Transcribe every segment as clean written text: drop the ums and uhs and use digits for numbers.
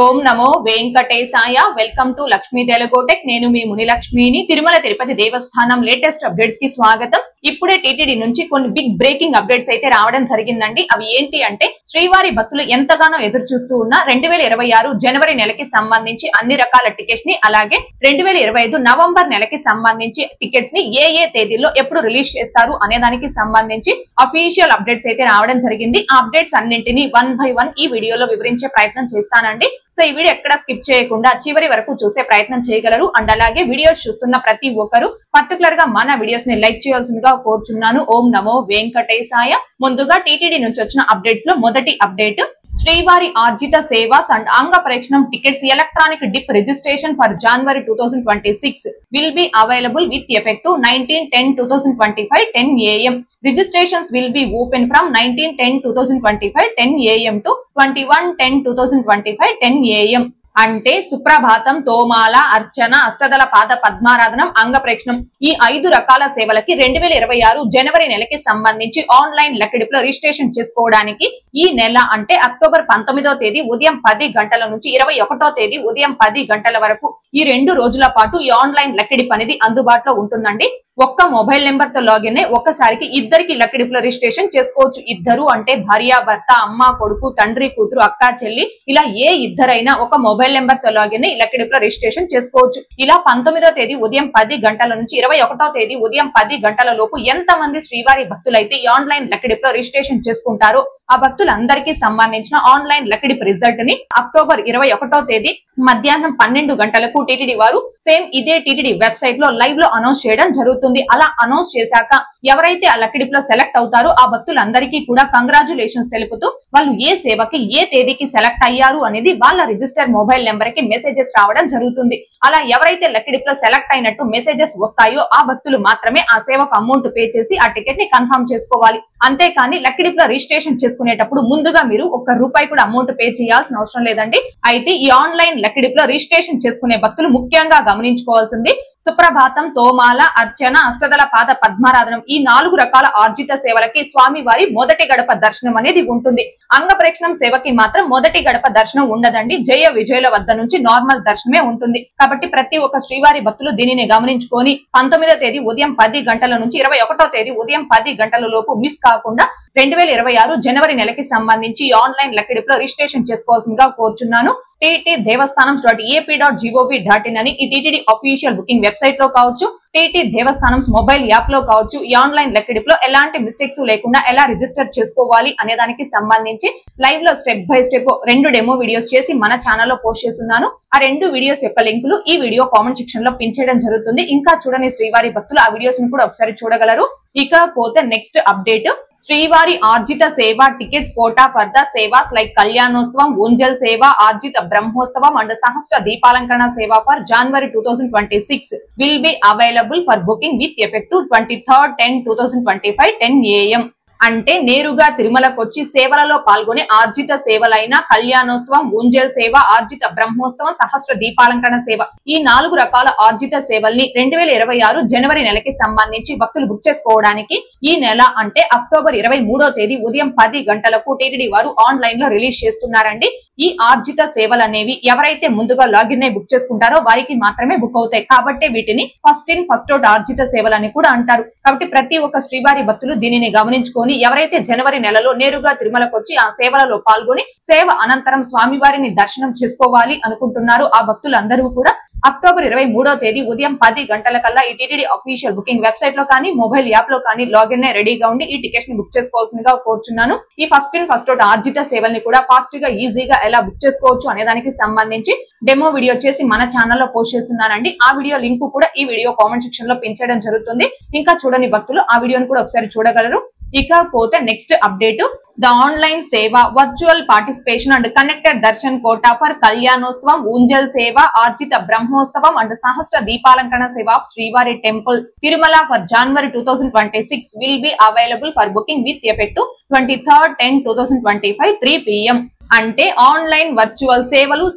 ఓం నమో వెంకటేశాయ. Welcome to Lakshmi Telugu Tech. నేను మీ ముని లక్ష్మిని. తిరుమల తిరుపతి దేవస్థానం లేటెస్ట్ అప్డేట్స్ కి స్వాగతం. ఇప్పుడే టీటీడీ నుంచి కొన్ని బిగ్ బ్రేకింగ్ అప్డేట్స్ అయితే రావడం జరిగిందండి. అవి ఏంటి అంటే, శ్రీవారి భక్తులు ఎంతగానో ఎదురు చూస్తూ ఉన్న 2026 జనవరి నెలకి సంబంధించి అన్ని రకాల టికెట్స్ ని, అలాగే 2025 నవంబర్ నెలకి సంబంధించి టికెట్స్ ని ఏ తేదీల్లో ఎప్పుడు రిలీజ్ చేస్తారు అనే దానికి సంబంధించి అఫీషియల్ అప్డేట్స్ అయితే రావడం జరిగింది. ఆ అప్డేట్స్ అన్నింటినీ 1 by 1 ఈ వీడియోలో వివరించే ప్రయత్నం చేస్తానండి. సో ఈ వీడియో ఎక్కడ స్కిప్ చేయకుండా చివరి వరకు చూసే ప్రయత్నం చేయగలరు. అండ్ అలాగే వీడియోస్ చూస్తున్న ప్రతి ఒక్కరు పర్టికులర్ గా మన వీడియోస్ ని లైక్ చేయాల్సిందిగా కోరుచున్నాను. ఓం నమో వెంకటేశాయ. ముందుగా టీటీడీ నుంచి వచ్చిన అప్డేట్స్ లో మొదటి అప్డేట్, శ్రీవారి ఆర్జిత సేవాస్ అండ్ అంగ ప్రేక్షణం tickets electronic dip registration for January 2026 will be available with effect to 19/10/2025 10 AM. Registrations will be open from 19/10/2025 10 AM to 21/10/2025 10 AM. అంటే సుప్రభాతం, తోమాల, అర్చన, అష్టదళ పాద పద్మారాధనం, అంగప్రేక్షణం ఈ 5 రకాల సేవలకి 2026 జనవరి నెలకి సంబంధించి ఆన్లైన్ లెక్కడిపులో రిజిస్ట్రేషన్ చేసుకోవడానికి ఈ నెల అంటే అక్టోబర్ 19వ తేదీ ఉదయం 10 గంటల నుంచి 21వ తేదీ ఉదయం 10 గంటల వరకు ఈ 2 రోజుల పాటు ఈ ఆన్లైన్ లెక్కడిపు అనేది అందుబాటులో ఉంటుందండి. ఒక్క మొబైల్ నెంబర్ తో లాగిన్ అయి ఒక్కసారికి ఇద్దరికి లెక్కడిపులో రిజిస్ట్రేషన్ చేసుకోవచ్చు. ఇద్దరు అంటే భార్య, భర్త, అమ్మ, కొడుకు, తండ్రి, కూతురు, అక్క, చెల్లి ఇలా ఏ ఇద్దరైనా ఒక మొబైల్ నెంబర్ తో లాగిన్ అయి లెక్కడిపులో రిజిస్ట్రేషన్ చేసుకోవచ్చు. ఇలా 19వ తేదీ ఉదయం 10 గంటల నుంచి 21వ తేదీ ఉదయం 10 గంటల లోపు ఎంత మంది శ్రీవారి భక్తులైతే ఈ ఆన్లైన్ లెక్కడిపులో రిజిస్ట్రేషన్ చేసుకుంటారో ఆ భక్తులందరికీ సంబంధించిన ఆన్లైన్ లెక్కడిపు రిజల్ట్ ని అక్టోబర్ 21వ తేదీ మధ్యాహ్నం 12 గంటలకు టీటీడీ వారు సేమ్ ఇదే టీటీడీ వెబ్సైట్ లో లైవ్ లో అనౌన్స్ చేయడం జరుగుతుంది. అలా అనౌన్స్ చేశాక ఎవరైతే ఆ లెక్కడిపులో సెలెక్ట్ అవుతారో ఆ భక్తులందరికీ కూడా కంగ్రాచులేషన్స్ తెలుపుతూ వాళ్ళు ఏ సేవకి ఏ తేదీకి సెలెక్ట్ అయ్యారు అనేది వాళ్ళ రిజిస్టర్ మొబైల్ నెంబర్ కి మెసేజెస్ రావడం జరుగుతుంది. అలా ఎవరైతే లెక్కడిపులో సెలెక్ట్ అయినట్టు మెసేజెస్ వస్తాయో ఆ భక్తులు మాత్రమే ఆ సేవకు అమౌంట్ పే చేసి ఆ టికెట్ ని కన్ఫర్మ్ చేసుకోవాలి. అంతేకాని లెక్కడిపులో రిజిస్ట్రేషన్ చేసుకునేటప్పుడు ముందుగా మీరు ₹1 కూడా అమౌంట్ పే చేయాల్సిన అవసరం లేదండి. అయితే ఈ ఆన్లైన్ లెక్కడిపులో రిజిస్ట్రేషన్ చేసుకునే భక్తులు ముఖ్యంగా గమనించుకోవాల్సింది, సుప్రభాతం, తోమాల, అర్చన, అష్టదళ పాద పద్మారాధనం ఈ 4 రకాల ఆర్జిత సేవలకి స్వామివారి మొదటి గడప దర్శనం అనేది ఉంటుంది. అంగప్రేక్షణం సేవకి మాత్రం మొదటి గడప దర్శనం ఉండదండి. జయ విజయుల వద్ద నుంచి నార్మల్ దర్శనమే ఉంటుంది. కాబట్టి ప్రతి ఒక్క శ్రీవారి భక్తులు దీనిని గమనించుకొని 19వ తేదీ ఉదయం 10 గంటల నుంచి 21వ తేదీ ఉదయం 10 గంటల లోపు మిస్ కాకుండా 2026 జనవరి నెలకి సంబంధించి ఆన్లైన్ లెక్కడిపులో రిజిస్ట్రేషన్ చేసుకోవాల్సిందిగా కోరుచున్నాను. ttdevastanams.ap.gov.in అని ఈ టీటీడీ అఫీషియల్ బుకింగ్ వెబ్సైట్ లో కావచ్చు, టీటీ దేవస్థానమ్స్ మొబైల్ యాప్ లో కావచ్చు, ఈ ఆన్లైన్ లెక్కడిపులో ఎలాంటి మిస్టేక్స్ లేకుండా ఎలా రిజిస్టర్ చేసుకోవాలి అనే దానికి సంబంధించి లైవ్ లో step by step 2 demo videos చేసి మన ఛానల్లో పోస్ట్ చేస్తున్నాను. ఆ 2 వీడియోస్ యొక్క లింకులు ఈ వీడియో కామెంట్ సెక్షన్ లో పిన్ చేయడం జరుగుతుంది. ఇంకా చూడని శ్రీవారి భక్తులు ఆ వీడియోస్ ని కూడా ఒకసారి చూడగలరు. ఇకపోతే నెక్స్ట్ అప్డేట్, శ్రీవారి ఆర్జిత సేవ tickets quota for the sevas like Kalyanotsavam, Unjal Seva, Arjitha Brahmotsavam and Sahasra Deepalankarana Seva for January 2026 will be available for booking with effect to 23/10/2025 10 AM. అంటే నేరుగా తిరుమలకు వచ్చి సేవలలో పాల్గొనే ఆర్జిత సేవలైన కళ్యాణోత్సవం, ఊంజల్ సేవ, ఆర్జిత బ్రహ్మోత్సవం, సహస్ర దీపాలంకరణ సేవ ఈ 4 రకాల ఆర్జిత సేవల్ని 2026 జనవరి నెలకి సంబంధించి భక్తులు బుక్ చేసుకోవడానికి ఈ నెల అంటే అక్టోబర్ 23వ తేదీ ఉదయం 10 గంటలకు టీటీడీ వారు ఆన్లైన్ లో రిలీజ్ చేస్తున్నారండి. ఈ ఆర్జిత సేవలు అనేవి ఎవరైతే ముందుగా లాగిన్ అయి బుక్ చేసుకుంటారో వారికి మాత్రమే బుక్ అవుతాయి. కాబట్టి వీటిని ఫస్ట్ ఇన్ ఫస్ట్ అవుట్ ఆర్జిత సేవలు అని కూడా అంటారు. కాబట్టి ప్రతి ఒక్క శ్రీవారి భక్తులు దీనిని గమనించుకొని ఎవరైతే జనవరి నెలలో నేరుగా తిరుమలకు వచ్చి ఆ సేవలలో పాల్గొని సేవ అనంతరం స్వామివారిని దర్శనం చేసుకోవాలి అనుకుంటున్నారు ఆ భక్తులందరూ కూడా అక్టోబర్ 23వ తేదీ ఉదయం 10 గంటల కల్లా ఈ టీటీడీ అఫీషియల్ బుకింగ్ వెబ్సైట్ లో కానీ మొబైల్ యాప్ లో కానీ లాగిన్ అయి రెడీగా ఉండి ఈ టికెట్స్ ని బుక్ చేసుకోవాల్సిందిగా కోరుచున్నాను. ఈ ఫస్ట్ ఇన్ ఫస్ట్ అవుట్ ఆర్జిత సేవల్ని కూడా ఫాస్ట్ గా ఈజీగా ఎలా బుక్ చేసుకోవచ్చు అనే దానికి సంబంధించి డెమో వీడియో చేసి మన ఛానల్లో పోస్ట్ చేస్తున్నానండి. ఆ వీడియో లింక్ కూడా ఈ వీడియో కామెంట్ సెక్షన్ లో పిన్ చేయడం జరుగుతుంది. ఇంకా చూడని భక్తులు ఆ వీడియోని కూడా ఒకసారి చూడగలరు. ఇకపోతే next update, the online seva virtual participation and connected darshan quota for Kalyanotsavam, Unjal Seva, Arjitha Brahmotsavam and Sahasra Deepalankarana సేవ ఆఫ్ శ్రీవారి temple Tirumala for January 2026 will be available for booking with effect to 23/10/2025 3 PM. అంటే ఆన్లైన్ వర్చువల్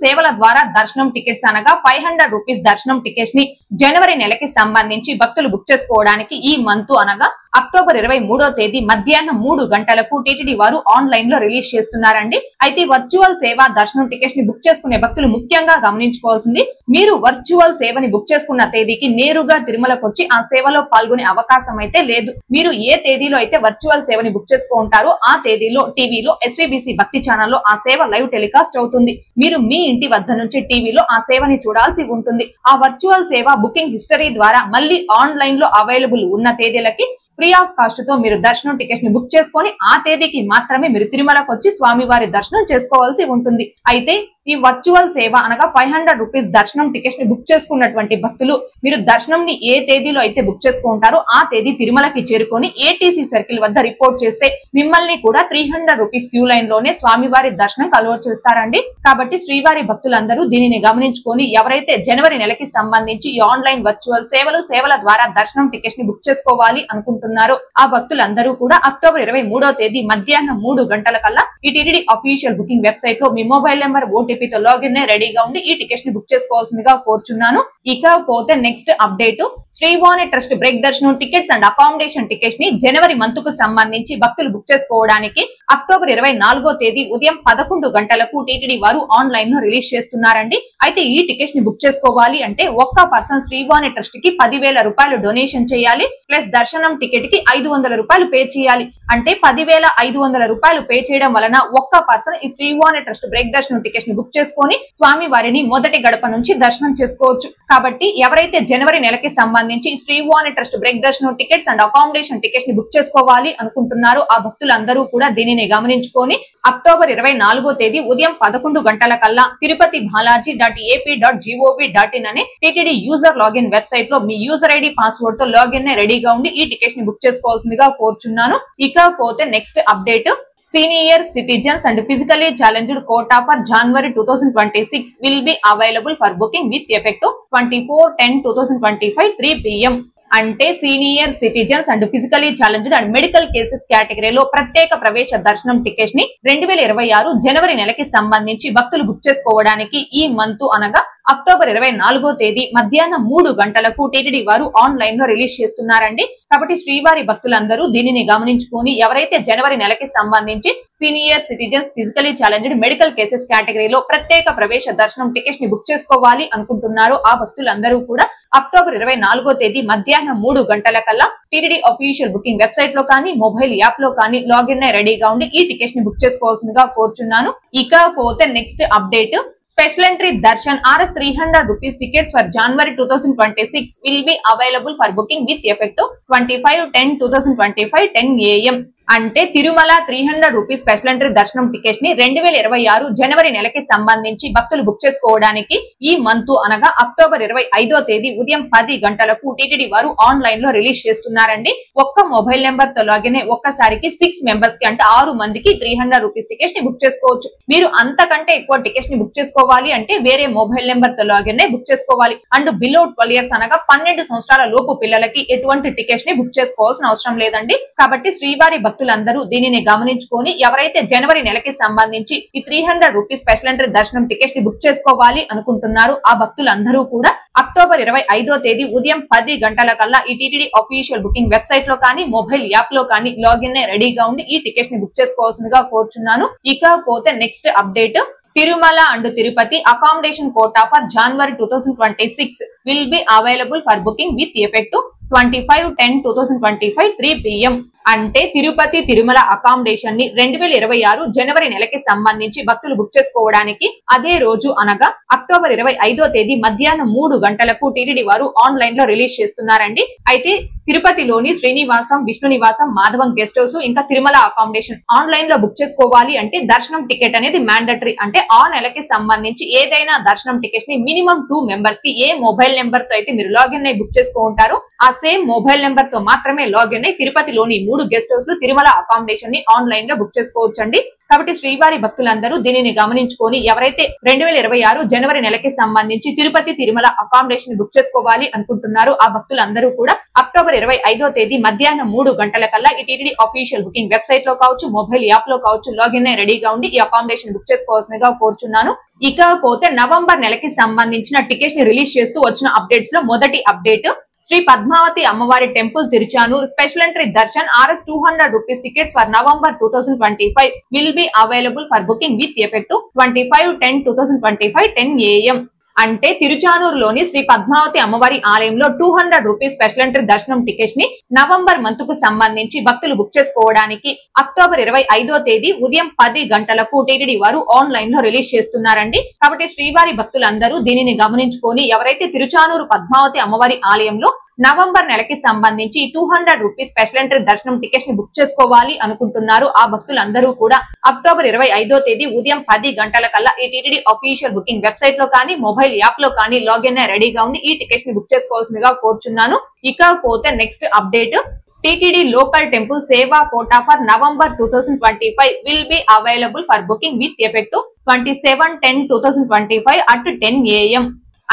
సేవల ద్వారా దర్శనం టికెట్స్ అనగా ₹500 దర్శనం టికెట్స్ ని జనవరి నెలకి సంబంధించి భక్తులు బుక్ చేసుకోవడానికి ఈ మంత్ అనగా అక్టోబర్ 23వ తేదీ మధ్యాహ్నం 3 గంటలకు టీటీడీ వారు వారు ఆన్లైన్ లో రిలీజ్ చేస్తున్నారండి. అయితే వర్చువల్ సేవ దర్శనం టికెట్స్ ని బుక్ చేసుకునే భక్తులు ముఖ్యంగా గమనించుకోవాల్సింది, మీరు వర్చువల్ సేవని బుక్ చేసుకున్న తేదీకి నేరుగా తిరుమలకు వచ్చి ఆ సేవలో పాల్గొనే అవకాశం అయితే లేదు. మీరు ఏ తేదీలో అయితే వర్చువల్ సేవని బుక్ చేసుకుంటారో ఆ తేదీలో టీవీలో SVBC భక్తి ఛానల్లో ఆ సేవ లైవ్ టెలికాస్ట్ అవుతుంది. మీరు మీ ఇంటి వద్ద నుంచి టీవీలో ఆ సేవని చూడాల్సి ఉంటుంది. ఆ వర్చువల్ సేవ బుకింగ్ హిస్టరీ ద్వారా మళ్ళీ ఆన్లైన్ లో అవైలబుల్ ఉన్న తేదీలకి ఫ్రీ ఆఫ్ కాస్ట్ తో మీరు దర్శనం టికెట్స్ ని బుక్ చేసుకొని ఆ తేదీకి మాత్రమే మీరు తిరుమలకు వచ్చి స్వామివారి దర్శనం చేసుకోవాల్సి ఉంటుంది. అయితే ఈ వర్చువల్ సేవ అనగా 500 రూపీస్ దర్శనం టికెట్స్ ని బుక్ చేసుకున్నటువంటి భక్తులు మీరు దర్శనం ని ఏ తేదీలో అయితే బుక్ చేసుకుంటారో ఆ తేదీ తిరుమలకి చేరుకొని ATC సర్కిల్ వద్ద రిపోర్ట్ చేస్తే మిమ్మల్ని కూడా 300 రూపీస్ క్యూ లైన్ లోనే స్వామివారి దర్శనం అలౌ చేస్తారండి. కాబట్టి శ్రీవారి భక్తులందరూ దీనిని గమనించుకొని ఎవరైతే జనవరి నెలకి సంబంధించి ఈ ఆన్లైన్ వర్చువల్ సేవల ద్వారా దర్శనం టికెట్స్ ని బుక్ చేసుకోవాలి అనుకుంటున్నారో ఆ భక్తులందరూ కూడా అక్టోబర్ 23వ తేదీ మధ్యాహ్నం 3 గంటల కల్లా ఈ టీటీడీ అఫీషియల్ బుకింగ్ వెబ్సైట్ లో మీ మొబైల్ నెంబర్ OTP తో లాగిన్ రెడీగా ఉండి ఈ టికెట్స్ ని బుక్ చేసుకోవాల్సిందిగా కోరుచున్నాను. ఇకపోతే next update, Srivani trust break దర్శనం టికెట్స్ అండ్ అకామిడేషన్ టికెట్స్ ని జనవరి మంత్ కు సంబంధించి భక్తులు బుక్ చేసుకోవడానికి అక్టోబర్ 24వ తేదీ ఉదయం 11 గంటలకు టీటీడీ వారు ఆన్లైన్ లో రిలీజ్ చేస్తున్నారండి. అయితే ఈ టికెట్స్ ని బుక్ చేసుకోవాలి అంటే ఒక్క పర్సన్ శ్రీవాణి ట్రస్ట్ కి 10,000 రూపాయలు డొనేషన్ చేయాలి. ప్లస్ దర్శనం టికెట్ కి 500 రూపాయలు పే చేయాలి. అంటే 10,500 రూపాయలు పే చేయడం వలన ఒక్క పర్సన్ ఈ శ్రీవాణి ట్రస్ట్ బ్రేక్ దర్శనం టికెట్స్ ని బుక్ చేసుకొని స్వామి వారిని మొదటి గడప నుంచి దర్శనం చేసుకోవచ్చు. కాబట్టి ఎవరైతే జనవరి నెలకి సంబంధించి శ్రీవాణి ట్రస్ట్ బ్రేక్ దర్శనం టికెట్స్ అండ్ అకామిడేషన్ టికెట్స్ ని బుక్ చేసుకోవాలి అనుకుంటున్నారో ఆ భక్తులందరూ కూడా దీనిని గమనించుకొని అక్టోబర్ 24వ తేదీ ఉదయం 11 గంటల కల్లా తిరుపతి balaji.ap.gov.in అనే టీటీడీ యూజర్ లాగిన్ వెబ్సైట్ లో మీ యూజర్ ఐడి పాస్వర్డ్ తో లాగిన్ రెడీగా ఉండి ఈ టికెట్స్ ని బుక్ చేసుకోవాల్సిందిగా కోరుచున్నాను. ఇకపోతే next update, senior citizens and physically challenged quota for January 2026 will be available for booking with effect of 24/10/2025 3 PM. అంటే senior citizens and physically challenged and medical cases కేటగిరీలో ప్రత్యేక ప్రవేశ దర్శనం టికెట్స్ ని 2026 జనవరి నెలకి సంబంధించి భక్తులు బుక్ చేసుకోవడానికి ఈ మంత్ అనగా అక్టోబర్ 24వ తేదీ మధ్యాహ్నం 3 గంటలకు టీటీడీ వారు ఆన్లైన్ లో రిలీజ్ చేస్తున్నారండి. కాబట్టి శ్రీవారి భక్తులందరూ దీనిని గమనించుకొని ఎవరైతే జనవరి నెలకి సంబంధించి senior citizens physically challenged medical cases కేటగిరీలో ప్రత్యేక ప్రవేశ దర్శనం టికెట్స్ ని బుక్ చేసుకోవాలి అనుకుంటున్నారో ఆ భక్తులందరూ కూడా అక్టోబర్ 24వ తేదీ మధ్యాహ్నం 3 గంటల కల్లా టీటీడీ అఫీషియల్ బుకింగ్ వెబ్సైట్ లో కానీ మొబైల్ యాప్ లో కానీ లాగిన్ రెడీగా ఉండి ఈ టికెట్స్ ని బుక్ చేసుకోవాల్సిందిగా కోరుచున్నాను. ఇకపోతే next update, Special entry Darshan Rs 300 rupees tickets for January 2026 will be available for booking with effect of 25/10/2025 10 AM. అంటే తిరుమల 300 రూపీస్ స్పెషల్ ఎంట్రీ దర్శనం టికెట్స్ ని 2026 జనవరి నెలకి సంబంధించి భక్తులు బుక్ చేసుకోవడానికి ఈ మంత్ అనగా అక్టోబర్ 25వ తేదీ ఉదయం 10 గంటలకు టీటీడీ వారు ఆన్లైన్ లో రిలీజ్ చేస్తున్నారండి. ఒక్క మొబైల్ నెంబర్ తో లాగిన్ ఒక్కసారికి 6 మెంబర్స్ కి అంటే 6 మందికి 300 రూపీస్ టికెట్స్ ని బుక్ చేసుకోవచ్చు. మీరు అంతకంటే ఎక్కువ టికెట్స్ ని బుక్ చేసుకోవాలి అంటే వేరే మొబైల్ నెంబర్ తో లాగిన్ బుక్ చేసుకోవాలి. అండ్ బిలో 12 ఇయర్స్ అనగా 12 సంవత్సరాల లోపు పిల్లలకి ఎటువంటి టికెట్స్ ని బుక్ చేసుకోవాల్సిన అవసరం లేదండి. కాబట్టి శ్రీవారి భక్తులందరూ దీనిని గమనించుకొని ఎవరైతే జనవరి నెలకి సంబంధించి ఈ 300 రూపీస్ స్పెషల్ ఎంట్రీ దర్శనం టికెట్స్ ని బుక్ చేసుకోవాలి అనుకుంటున్నారు ఆ భక్తులందరూ కూడా అక్టోబర్ 25వ తేదీ ఉదయం 10 గంటల కల్లా ఈ టీటీడీ అఫీషియల్ బుకింగ్ వెబ్సైట్ లో కానీ మొబైల్ యాప్ లో కానీ లాగిన్ రెడీగా ఉండి ఈ టికెట్స్ ని బుక్ చేసుకోవాల్సిందిగా కోరుచున్నాను. ఇకపోతే next update, Tirumala and Tirupati accommodation quota for January 2026 will be available for booking with effect to 25/10/2025 3 PM. అంటే తిరుపతి తిరుమల అకామిడేషన్ ని 2026 జనవరి నెలకి సంబంధించి భక్తులు బుక్ చేసుకోవడానికి అదే రోజు అనగా అక్టోబర్ 25వ తేదీ మధ్యాహ్నం 3 గంటలకు టీటీడీ వారు ఆన్లైన్ లో రిలీజ్ చేస్తున్నారండి. అయితే తిరుపతిలోని శ్రీనివాసం, విష్ణు నివాసం, మాధవం గెస్ట్ హౌస్ ఇంకా తిరుమల అకామిడేషన్ ఆన్లైన్ లో బుక్ చేసుకోవాలి అంటే దర్శనం టికెట్ అనేది మ్యాండటరీ. అంటే ఆ నెలకి సంబంధించి ఏదైనా దర్శనం టికెట్స్ ని మినిమం 2 మెంబర్స్ కి ఏ మొబైల్ నెంబర్ తో అయితే మీరు లాగిన్ అయి బుక్ చేసుకుంటారో ఆ సేమ్ మొబైల్ నెంబర్ తో మాత్రమే లాగిన్ అయి తిరుపతిలోని 3 గెస్ట్ హౌస్ లో తిరుమల అకామిడేషన్ ని ఆన్లైన్ లో బుక్ చేసుకోవచ్చండి. కాబట్టి శ్రీవారి భక్తులందరూ దీనిని గమనించుకొని ఎవరైతే 2026 జనవరి నెలకి సంబంధించి తిరుపతి తిరుమల అకామిడేషన్ బుక్ చేసుకోవాలి అనుకుంటున్నారో ఆ భక్తులందరూ కూడా అక్టోబర్ 25వ తేదీ మధ్యాహ్నం 3 గంటల కల్లా ఈ టీటీడీ అఫీషియల్ బుకింగ్ వెబ్సైట్ లో కావచ్చు, మొబైల్ యాప్ లో కావచ్చు లాగిన్ అయి రెడీగా ఉండి ఈ అకామిడేషన్ బుక్ చేసుకోవాల్సిందిగా కోరుచున్నాను. ఇకపోతే నవంబర్ నెలకి సంబంధించిన టికెట్స్ ని రిలీజ్ చేస్తూ వచ్చిన అప్డేట్స్ లో మొదటి అప్డేట్, శ్రీ పద్మావతి అమ్మవారి temple Tiruchanur special entry Darshan Rs 200 rupees tickets for November 2025 will be available for booking with effect to 25/10/2025 10 AM. అంటే తిరుచానూరులోని శ్రీ పద్మావతి అమ్మవారి ఆలయంలో 200 రూపీస్ స్పెషల్ ఎంట్రీ దర్శనం టికెట్స్ ని నవంబర్ మంత్ కు సంబంధించి భక్తులు బుక్ చేసుకోవడానికి అక్టోబర్ 25వ తేదీ ఉదయం 10 గంటలకు టీటీడీ వారు ఆన్లైన్ లో రిలీజ్ చేస్తున్నారండి. కాబట్టి శ్రీవారి భక్తులందరూ దీనిని గమనించుకొని ఎవరైతే తిరుచానూరు పద్మావతి అమ్మవారి ఆలయంలో నవంబర్ నెలకి సంబంధించి 200 రూపీస్ స్పెషల్ ఎంట్రీ దర్శనం టికెట్స్ ని బుక్ చేసుకోవాలి అనుకుంటున్నారు ఆ భక్తులందరూ కూడా అక్టోబర్ 25వ తేదీ ఉదయం 10 గంటలకల్లా ఈ టీటీడీ అఫీషియల్ బుకింగ్ వెబ్సైట్ లో కానీ మొబైల్ యాప్ లో కానీ లాగిన్ అయి రెడీగా ఉంది ఈ టికెట్స్ ని బుక్ చేసుకోవాల్సిందిగా కోరుచున్నాను. ఇకపోతే next update, TTD local temple సేవా quota for November 2025 will be available for booking with effect to 27/10/2025 at 10 AM.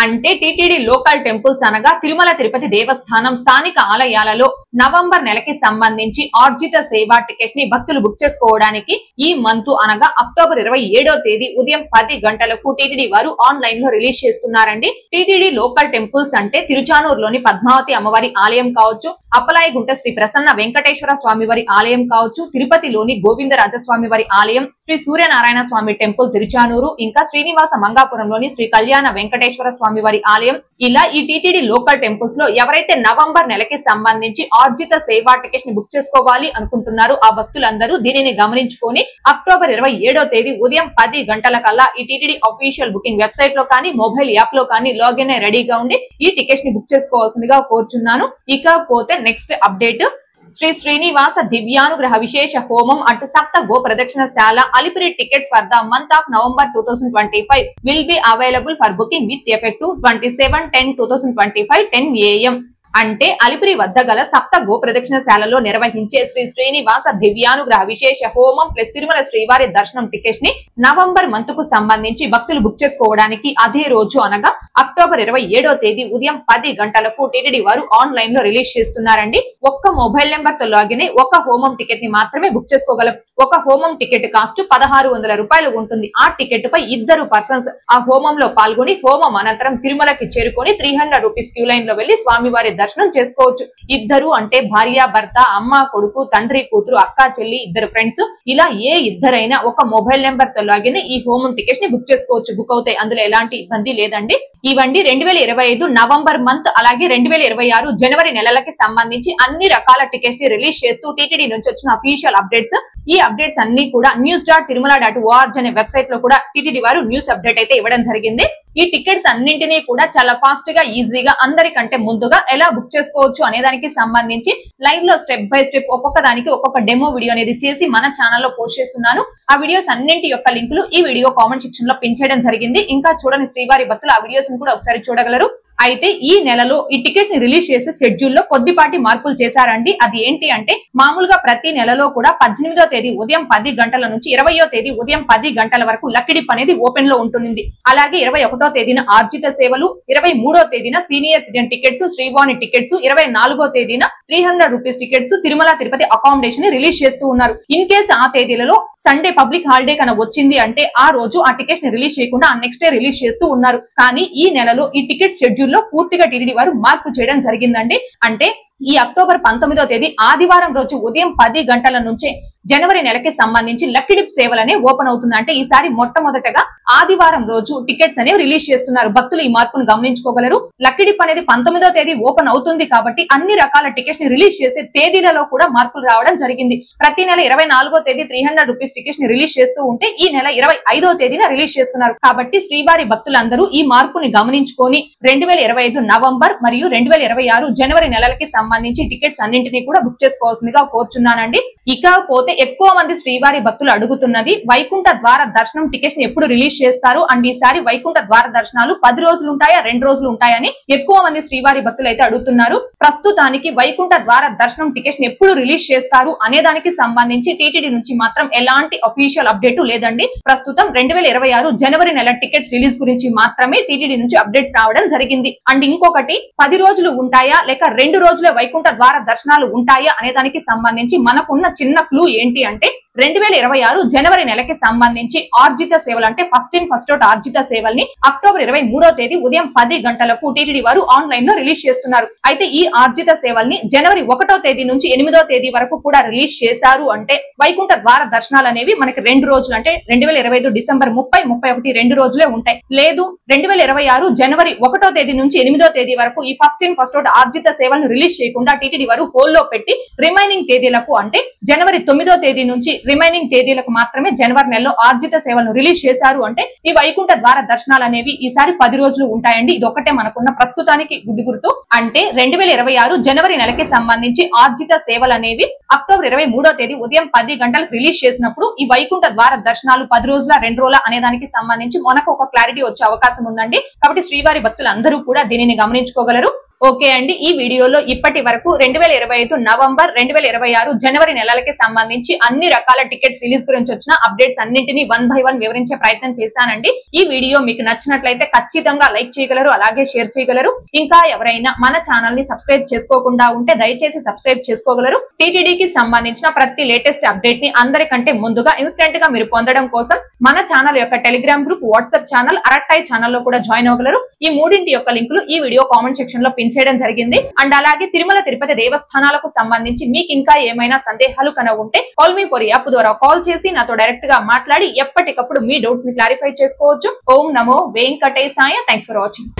అంటే టీటీడీ లోకల్ టెంపుల్స్ అనగా తిరుమల తిరుపతి దేవస్థానం స్థానిక ఆలయాలలో నవంబర్ నెలకి సంబంధించి ఆర్జిత సేవా టికెట్స్ ని భక్తులు బుక్ చేసుకోవడానికి ఈ మంత్ అనగా అక్టోబర్ 27వ తేదీ ఉదయం 10 గంటలకు టీటీడీ వారు ఆన్లైన్ లో రిలీజ్ చేస్తున్నారండి. టీటీడీ లోకల్ టెంపుల్స్ అంటే తిరుచానూరులోని పద్మావతి అమ్మవారి ఆలయం కావచ్చు, అప్పలాయగుంట శ్రీ ప్రసన్న వెంకటేశ్వర స్వామి వారి ఆలయం కావచ్చు, తిరుపతిలోని గోవిందరాజస్వామి వారి ఆలయం, శ్రీ సూర్యనారాయణ స్వామి టెంపుల్ తిరుచానూరు, ఇంకా శ్రీనివాస మంగాపురంలోని శ్రీ కళ్యాణ వెంకటేశ్వర స్వామి వారి ఆలయం, ఇలా ఈ టీటీడీ లోకల్ టెంపుల్స్ లో ఎవరైతే నవంబర్ నెలకి సంబంధించి ఆర్జిత సేవా టికెట్స్ ని బుక్ చేసుకోవాలి అనుకుంటున్నారు ఆ భక్తులందరూ దీనిని గమనించుకొని అక్టోబర్ 27వ తేదీ ఉదయం 10 గంటలకల్లా ఈ టీటీడీ అఫీషియల్ బుకింగ్ వెబ్సైట్ లో కానీ మొబైల్ యాప్ లో కానీ లాగిన్ అయి రెడీగా ఉండి ఈ టికెట్స్ ని బుక్ చేసుకోవాల్సిందిగా కోరుచున్నాను. ఇకపోతే నెక్స్ట్ అప్డేట్, శ్రీ శ్రీనివాస దివ్యానుగ్రహ విశేష హోమం అట్ సప్త గో ప్రదక్షిణశాల Alipiri tickets for the month of November 2025 will be available for booking with effect to 27/10/2025 10 AM. అంటే అలిపిరి వద్ద గల సప్త గో ప్రదక్షిణశాలలో నిర్వహించే శ్రీ శ్రీనివాస దివ్యానుగ్రహ విశేష హోమం ప్లస్ తిరుమల శ్రీవారి దర్శనం టికెట్స్ ని నవంబర్ మంత్ కు సంబంధించి భక్తులు బుక్ చేసుకోవడానికి అదే రోజు అనగా అక్టోబర్ 27వ తేదీ ఉదయం 10 గంటలకు టీటీడీ వారు ఆన్లైన్ లో రిలీజ్ చేస్తున్నారండి. ఒక్క మొబైల్ నెంబర్ తో లాగిన్ అయి ఒక హోమం టికెట్ ని మాత్రమే బుక్ చేసుకోగలం. ఒక హోమం టికెట్ కాస్ట్ 1600 రూపాయలు ఉంటుంది. ఆ టికెట్ పై ఇద్దరు పర్సన్స్ ఆ హోమంలో పాల్గొని హోమం అనంతరం తిరుమలకి చేరుకొని 300 రూపీస్ క్యూ లైన్ లో వెళ్లి స్వామివారి దర్శనం చేసుకోవచ్చు. ఇద్దరు అంటే భార్య భర్త, అమ్మ కొడుకు, తండ్రి కూతురు, అక్క చెల్లి, ఇద్దరు ఫ్రెండ్స్, ఇలా ఏ ఇద్దరైనా ఒక మొబైల్ నెంబర్ తో లాగిన్ ఈ హోమం టికెట్స్ ని బుక్ చేసుకోవచ్చు. బుక్ అవుతాయి, అందులో ఎలాంటి ఇబ్బంది లేదండి. ఇవండి 2025 నవంబర్ మంత్ అలాగే 2026 జనవరి నెలలకి సంబంధించి అన్ని రకాల టికెట్స్ ని రిలీజ్ చేస్తూ టీటీడీ నుంచి వచ్చిన అఫీషియల్ అప్డేట్స్. ఈ అప్డేట్స్ అన్ని కూడా news.tirumala.org అనే వెబ్సైట్ లో కూడా టీటీడీ వారు న్యూస్ అప్డేట్ అయితే ఇవ్వడం జరిగింది. ఈ టికెట్స్ అన్నింటినీ కూడా చాలా ఫాస్ట్ గా ఈజీగా అందరికంటే ముందుగా ఎలా బుక్ చేసుకోవచ్చు అనే దానికి సంబంధించి లైవ్ లో స్టెప్ బై స్టెప్ ఒక్కొక్క దానికి ఒక్కొక్క డెమో వీడియో అనేది చేసి మన ఛానల్లో పోస్ట్ చేస్తున్నాను. ఆ వీడియోస్ అన్నింటి యొక్క లింకులు ఈ వీడియో కామెంట్ సెక్షన్ లో పిన్ చేయడం జరిగింది. ఇంకా చూడని శ్రీవారి భక్తులు ఆ వీడియోస్ కూడా ఒకసారి చూడగలరు. అయితే ఈ నెలలో ఈ టికెట్స్ ని రిలీజ్ చేసే షెడ్యూల్ లో కొద్దిపాటి మార్పులు చేశారండి. అది ఏంటి అంటే మామూలుగా ప్రతి నెలలో కూడా 18వ తేదీ ఉదయం 10 గంటల నుంచి 20వ తేదీ ఉదయం 10 గంటల వరకు లక్కీ డిప్ అనేది ఓపెన్ లో ఉంటుంది. అలాగే 21వ తేదీన ఆర్జిత సేవలు, 23వ తేదీన senior citizen tickets, Srivani tickets, 24వ తేదీన 300 rupees tickets, Tirumala Tirupati accommodation release చేస్తూ ఉన్నారు. ఇన్ కేసు ఆ తేదీలలో సండే పబ్లిక్ హాలిడే కన్నా వచ్చింది అంటే ఆ రోజు ఆ టికెట్స్ ని రిలీజ్ చేయకుండా ఆ నెక్స్ట్ డే రిలీజ్ చేస్తూ ఉన్నారు. కానీ ఈ నెలలో ఈ టికెట్ షెడ్యూల్ లో పూర్తిగా టీటీడీ వారు మార్పు చేయడం జరిగిందండి. అంటే ఈ అక్టోబర్ 19వ తేదీ ఆదివారం రోజు ఉదయం 10 గంటల నుంచే జనవరి నెలకి సంబంధించి లక్కీ డిప్ సేవలనే ఓపెన్ అవుతుంది. అంటే ఈసారి మొట్టమొదటగా ఆదివారం రోజు టికెట్స్ అనేవి రిలీజ్ చేస్తున్నారు. భక్తులు ఈ మార్పును గమనించుకోగలరు. లక్కీ డిప్ అనేది 19వ తేదీ ఓపెన్ అవుతుంది కాబట్టి అన్ని రకాల టికెట్స్ ని రిలీజ్ చేసే తేదీలలో కూడా మార్పులు రావడం జరిగింది. ప్రతి నెల 24వ తేదీ 300 రూపీస్ టికెట్స్ ని రిలీజ్ చేస్తూ ఉంటే ఈ నెల 25వ తేదీన రిలీజ్ చేస్తున్నారు. కాబట్టి శ్రీవారి భక్తులందరూ ఈ మార్పుని గమనించుకొని 2025 నవంబర్ మరియు 2026 జనవరి నెలలకి సంబంధించి టికెట్స్ అన్నింటినీ కూడా బుక్ చేసుకోవాల్సిందిగా కోరుచున్నానండి. ఇకపోతే ఎక్కువ మంది శ్రీవారి భక్తులు అడుగుతున్నది వైకుంఠ ద్వార దర్శనం టికెట్స్ ని ఎప్పుడు రిలీజ్ చేస్తారు అండ్ ఈసారి వైకుంఠ ద్వార దర్శనాలు 10 రోజులు ఉంటాయా 2 రోజులు ఉంటాయని ఎక్కువ మంది శ్రీవారి భక్తులు అయితే అడుగుతున్నారు. ప్రస్తుతానికి వైకుంఠ ద్వార దర్శనం టికెట్స్ ని ఎప్పుడు రిలీజ్ చేస్తారు అనే దానికి సంబంధించి టీటీడీ నుంచి మాత్రం ఎలాంటి అఫీషియల్ అప్డేట్ లేదండి. ప్రస్తుతం 2026 జనవరి నెల టికెట్స్ రిలీజ్ గురించి మాత్రమే టీటీడీ నుంచి అప్డేట్స్ రావడం జరిగింది. అండ్ ఇంకొకటి 10 రోజులు ఉంటాయా లేక 2 రోజులే వైకుంఠ ద్వార దర్శనాలు ఉంటాయా అనే దానికి సంబంధించి మనకున్న చిన్న క్లూ ఏంటి అంటే 2026 జనవరి నెలకి సంబంధించి ఆర్జిత సేవలు అంటే ఫస్ట్ ఇన్ ఫస్ట్ అవుట్ ఆర్జిత సేవల్ని అక్టోబర్ 23వ తేదీ ఉదయం 10 గంటలకు టీటీడీ వారు ఆన్లైన్ లో రిలీజ్ చేస్తున్నారు. అయితే ఈ ఆర్జిత సేవల్ని జనవరి 1వ తేదీ నుంచి 8వ తేదీ వరకు కూడా రిలీజ్ చేశారు. అంటే వైకుంఠ ద్వార దర్శనాలు అనేవి మనకి 2 రోజులు అంటే 2025 డిసెంబర్ 30, 31 2 రోజులే ఉంటాయి. లేదు 2026 జనవరి 1వ తేదీ నుంచి 8వ తేదీ వరకు ఈ ఫస్ట్ ఇన్ ఫస్ట్ అవుట్ ఆర్జిత సేవలను రిలీజ్ చేయకుండా టీటీడీ వారు హోల్లో పెట్టి రిమైనింగ్ తేదీలకు అంటే జనవరి 9వ తేదీ నుంచి రిమైనింగ్ తేదీలకు మాత్రమే జనవరి నెలలో ఆర్జిత సేవలను రిలీజ్ చేశారు. అంటే ఈ వైకుంఠ ద్వార దర్శనాలు అనేవి ఈసారి 10 రోజులు ఉంటాయండి. ఇది ఒకటే మనకున్న ప్రస్తుతానికి గుడ్డి గుర్తు. అంటే 2026 జనవరి నెలకి సంబంధించి ఆర్జిత సేవలు అనేవి అక్టోబర్ 23వ తేదీ ఉదయం 10 గంటలకు రిలీజ్ చేసినప్పుడు ఈ వైకుంఠ ద్వార దర్శనాలు 10 రోజుల 2 రోజుల అనే దానికి సంబంధించి మనకు ఒక క్లారిటీ వచ్చే అవకాశం ఉందండి. కాబట్టి శ్రీవారి భక్తులందరూ కూడా దీనిని గమనించుకోగలరు. ఓకే అండి, ఈ వీడియోలో ఇప్పటి వరకు 2025 నవంబర్ 2026 జనవరి నెలలకి సంబంధించి అన్ని రకాల టికెట్స్ రిలీజ్ గురించి వచ్చిన అప్డేట్స్ అన్నింటినీ 1 బై 1 వివరించే ప్రయత్నం చేశానండి. ఈ వీడియో మీకు నచ్చినట్లయితే ఖచ్చితంగా లైక్ చేయగలరు, అలాగే షేర్ చేయగలరు. ఇంకా ఎవరైనా మన ఛానల్ ని సబ్స్క్రైబ్ చేసుకోకుండా ఉంటే దయచేసి సబ్స్క్రైబ్ చేసుకోగలరు. టీటీడీకి సంబంధించిన ప్రతి లేటెస్ట్ అప్డేట్ ని అందరికంటే ముందుగా ఇన్స్టెంట్ గా మీరు పొందడం కోసం మన ఛానల్ యొక్క Telegram group, WhatsApp channel, Arattai ఛానల్లో కూడా జాయిన్ అవ్వగలరు. ఈ మూడింటి యొక్క లింకులు ఈ వీడియో కామెంట్ సెక్షన్ లో చేయడం జరిగింది. అండ్ అలాగే తిరుమల తిరుపతి దేవస్థానాలకు సంబంధించి మీకు ఇంకా ఏమైనా సందేహాలు ఉంటే కాల్ మీ ఫర్ యాప్ ద్వారా కాల్ చేసి నాతో డైరెక్ట్ గా మాట్లాడి ఎప్పటికప్పుడు మీ డౌట్స్ ని క్లారిఫై చేసుకోవచ్చు. ఓం నమో వెంకటేశాయ. Thanks for watching.